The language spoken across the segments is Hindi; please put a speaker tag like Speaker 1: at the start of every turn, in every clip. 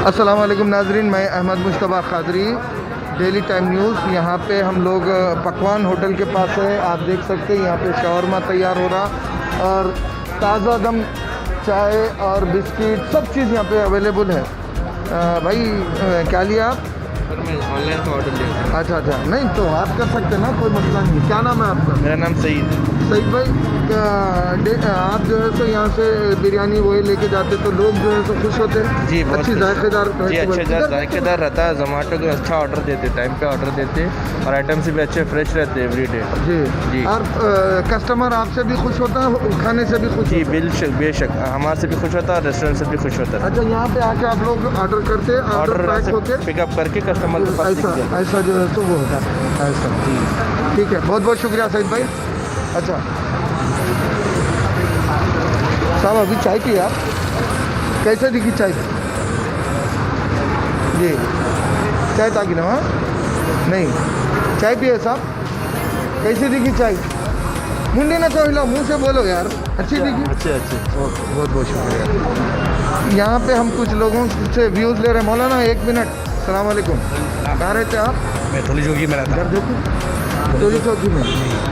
Speaker 1: अस्सलाम वालेकुम नाजरीन, मैं Ahmad Mushtaba Qadri, daily time news. यहाँ पे हम लोग पकवान होटल के पास है। आप देख सकते हैं यहाँ पे शवरमा तैयार हो रहा और ताज़ा दम चाय और बिस्किट सब चीज़ यहाँ पे अवेलेबल है। भाई क्या लिया आप?
Speaker 2: सर मैं ऑनलाइन का ऑर्डर लिया।
Speaker 1: अच्छा, नहीं तो आप कर सकते हैं ना, कोई मसला नहीं। क्या नाम है आपका?
Speaker 2: मेरा नाम सईद है।
Speaker 1: सईद भाई, आप जो है सो यहाँ से बिरयानी वही लेके जाते तो लोग जो है सो खुश होते हैं?
Speaker 2: जी, बहुत
Speaker 1: अच्छी
Speaker 2: खुश।
Speaker 1: जायकेदार
Speaker 2: जी, अच्छे जायकेदार रहता है। जोमेटो को अच्छा ऑर्डर देते, टाइम पे ऑर्डर देते और आइटम से भी अच्छे फ्रेश रहते हैं एवरी डे।
Speaker 1: जी। और कस्टमर आपसे भी खुश होता है, खाने से भी खुश
Speaker 2: जी
Speaker 1: होता है?
Speaker 2: बेशक हमारे से भी खुश होता है और रेस्टोरेंट से भी खुश होता है।
Speaker 1: अच्छा, यहाँ पे आके आप लोग ऑर्डर करते हैं, ऑर्डर पैक होके
Speaker 2: पिकअप करके कस्टमर के पास
Speaker 1: ऐसा जो है तो वो होता है ऐसा।
Speaker 2: जी
Speaker 1: ठीक है, बहुत बहुत शुक्रिया सईद भाई। अच्छा साहब, अभी चाय पिए आप? कैसे दिखी चाय? जी, चाय ताकि ना? हाँ नहीं, चाय पिए साहब? कैसी दिखी चाय? मुंडी ना तो हिलाओ, मुँह से बोलो यार। अच्छी दिखी?
Speaker 2: अच्छे।
Speaker 1: ओके, बहुत बहुत शुक्रिया। यहाँ पे हम कुछ लोगों से व्यूज़ ले रहे हैं। मौलाना एक मिनट, सलाम वालेकुम। कहाँ रहते हैं आप?
Speaker 2: मैं थोड़ी जोगी में रहता
Speaker 1: इधर देखो, टोली चौकी में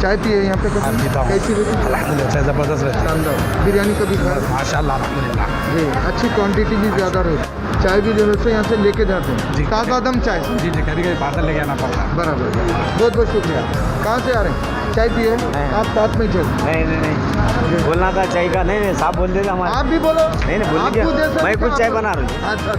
Speaker 1: चाय पिए यहाँ पे कैसी लगी?
Speaker 2: हूँ। ज़बरदस्त रहता
Speaker 1: शानदार। बिरयानी कभी खाया?
Speaker 2: माशाल्लाह अल्हम्दुलिल्लाह।
Speaker 1: जी, अच्छी क्वांटिटी भी ज़्यादा रहती। चाय भी जो है सो यहाँ से लेके जाते
Speaker 2: जी।
Speaker 1: हैं, ताज़ा दम चाय।
Speaker 2: जी कभी कभी पार्सल लेके आना पड़ता है।
Speaker 1: बराबर, बहुत बहुत शुक्रिया। कहाँ से आ रहे हैं? चाय पिए? आप साथ में चल।
Speaker 3: नहीं बोलना था चाय का। नहीं साहब बोल देगा हमारे।
Speaker 1: आप भी बोलो।
Speaker 3: नहीं बोल
Speaker 1: आपको
Speaker 3: दीजिए,
Speaker 1: जैसे
Speaker 3: मैं
Speaker 1: दिखा
Speaker 3: खुद चाय
Speaker 1: आप
Speaker 3: बना
Speaker 1: बोलो।
Speaker 3: रही हूँ।
Speaker 1: अच्छा।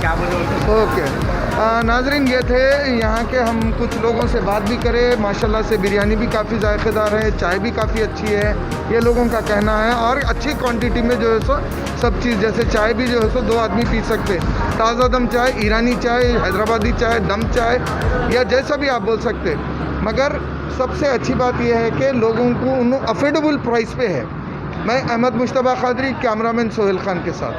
Speaker 3: क्या बोलो?
Speaker 1: ओके नाजरीन, ये थे यहाँ के। हम कुछ लोगों से बात भी करें। माशाल्लाह से बिरयानी भी काफ़ी जायकेदार है, चाय भी काफ़ी अच्छी है, ये लोगों का कहना है। और अच्छी क्वांटिटी में जो है सो सब चीज़, जैसे चाय भी जो है सो 2 आदमी पी सकते हैं। ताज़ा दम चाय, ईरानी चाय, हैदराबादी चाय, दम चाय या जैसा भी आप बोल सकते हैं। मगर सबसे अच्छी बात यह है कि लोगों को उन अफोर्डेबल प्राइस पे है। मैं अहमद मुश्तबा खादरी, कैमरामैन सोहेल खान के साथ।